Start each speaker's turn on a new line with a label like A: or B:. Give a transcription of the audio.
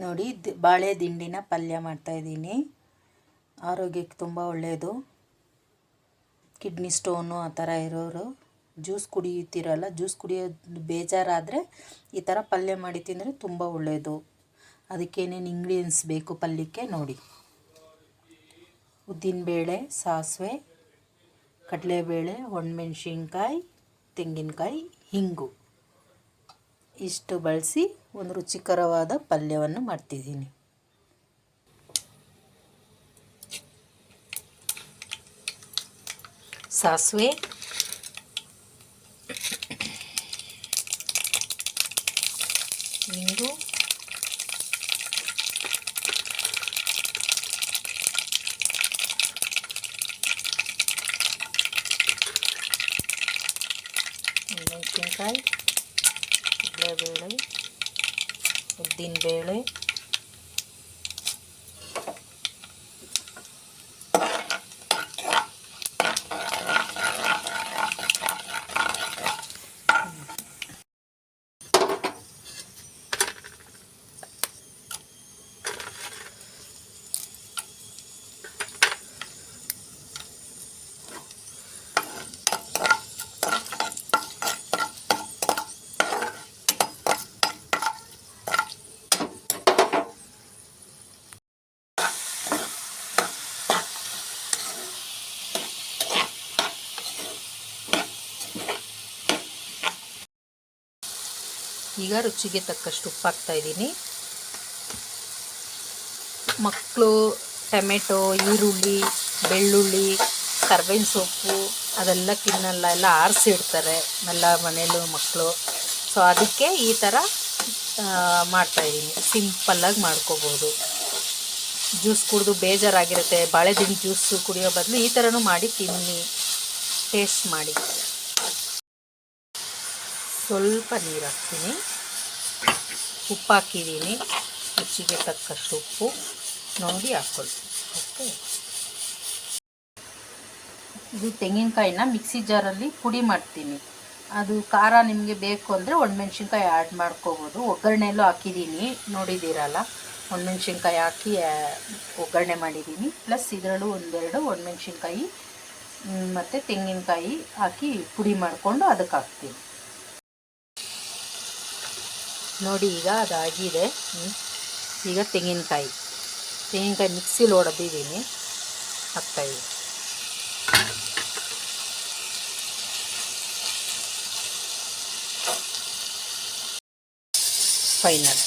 A: ನೋಡಿ ಬಾಳೆ ದಿಂಡಿನ ಪಲ್ಯ ಮಾಡ್ತಾಯಿದ್ದೀನಿ. ಆರೋಗ್ಯಕ್ಕೆ ತುಂಬ ಒಳ್ಳೆಯದು. ಕಿಡ್ನಿ ಸ್ಟೋನು ಆ ಥರ ಇರೋರು ಜ್ಯೂಸ್ ಕುಡಿಯುತ್ತೀರಲ್ಲ, ಜ್ಯೂಸ್ ಕುಡಿಯೋದು ಬೇಜಾರಾದರೆ ಈ ಥರ ಪಲ್ಯ ಮಾಡಿ ತಿಂದರೆ ತುಂಬ ಒಳ್ಳೆಯದು. ಅದಕ್ಕೇನೇನು ಇಂಗ್ರೀಡಿಯೆಂಟ್ಸ್ ಬೇಕು ಪಲ್ಯಕ್ಕೆ ನೋಡಿ. ಉದ್ದಿನಬೇಳೆ, ಸಾಸಿವೆ, ಕಡಲೆಬೇಳೆ, ಒಣಮೆಣ್ಸಿನ್ಕಾಯಿ, ತೆಂಗಿನಕಾಯಿ, ಹಿಂಗು ಇಷ್ಟು ಬಳಸಿ ಒಂದು ರುಚಿಕರವಾದ ಪಲ್ಯವನ್ನು ಮಾಡ್ತಿದ್ದೀನಿ. ಸಾಸಿವೆ, ಹಿಂಗು, ಮೆಣಸಿನ್ಕಾಯಿ, ಕಡಲೆಬೇಳೆ, ಉದ್ದಿನಬೇಳೆ, ಈಗ ರುಚಿಗೆ ತಕ್ಕಷ್ಟು ಉಪ್ಪು ಹಾಕ್ತಾಯಿದ್ದೀನಿ. ಮಕ್ಕಳು ಟೊಮೆಟೊ, ಈರುಳ್ಳಿ, ಬೆಳ್ಳುಳ್ಳಿ, ಕರ್ಬೇವಿನ ಸೊಪ್ಪು ಅದೆಲ್ಲ ತಿನ್ನಲ್ಲ, ಎಲ್ಲ ಆರಿಸಿಡ್ತಾರೆ ಎಲ್ಲ ಮನೇಲೂ ಮಕ್ಕಳು. ಸೊ ಅದಕ್ಕೆ ಈ ಥರ ಮಾಡ್ತಾಯಿದ್ದೀನಿ. ಸಿಂಪಲ್ಲಾಗಿ ಮಾಡ್ಕೋಬೋದು. ಜ್ಯೂಸ್ ಕುಡಿದು ಬೇಜಾರಾಗಿರುತ್ತೆ, ಬಾಳೆದಿಂಡು ಜ್ಯೂಸು ಕುಡಿಯೋ ಬದಲು ಈ ಥರನೂ ಮಾಡಿ ತಿನ್ನಿ, ಟೇಸ್ಟ್ ಮಾಡಿ. ಸ್ವಲ್ಪ ನೀರು ಹಾಕ್ತೀನಿ, ಉಪ್ಪು ಹಾಕಿದ್ದೀನಿ, ರುಚಿಗೆ ತಕ್ಕಷ್ಟು ಉಪ್ಪು ನೋಡಿ ಹಾಕ್ಕೊಳ್ಳಿ. ಓಕೆ, ಇದು ತೆಂಗಿನಕಾಯಿನ ಮಿಕ್ಸಿ ಜಾರಲ್ಲಿ ಪುಡಿ ಮಾಡ್ತೀನಿ. ಅದು ಖಾರ ನಿಮಗೆ ಬೇಕು ಅಂದರೆ ಒಣಮೆಣ್ಸಿನ್ಕಾಯಿ ಆ್ಯಡ್ ಮಾಡ್ಕೋಬೋದು. ಒಗ್ಗರಣೆಯಲ್ಲೂ ಹಾಕಿದ್ದೀನಿ, ನೋಡಿದ್ದೀರಲ್ಲ, ಒಣಮೆಣ್ಸಿನ್ಕಾಯಿ ಹಾಕಿ ಒಗ್ಗರಣೆ ಮಾಡಿದ್ದೀನಿ. ಪ್ಲಸ್ ಇದರಲ್ಲೂ ಒಂದೆರಡು ಒಣಮೆಣ್ಸಿನ್ಕಾಯಿ ಮತ್ತು ತೆಂಗಿನಕಾಯಿ ಹಾಕಿ ಪುಡಿ ಮಾಡಿಕೊಂಡು ಅದಕ್ಕೆ ಹಾಕ್ತೀನಿ. ನೋಡಿ ಈಗ ಅದಾಗಿದೆ. ಈಗ ತೆಂಗಿನಕಾಯಿ ಮಿಕ್ಸಿಲಿ ಹೊಡೆದಿದ್ದೀನಿ, ಹಾಕ್ತಾಯಿದ್ದೀನಿ. ಫೈನಲ್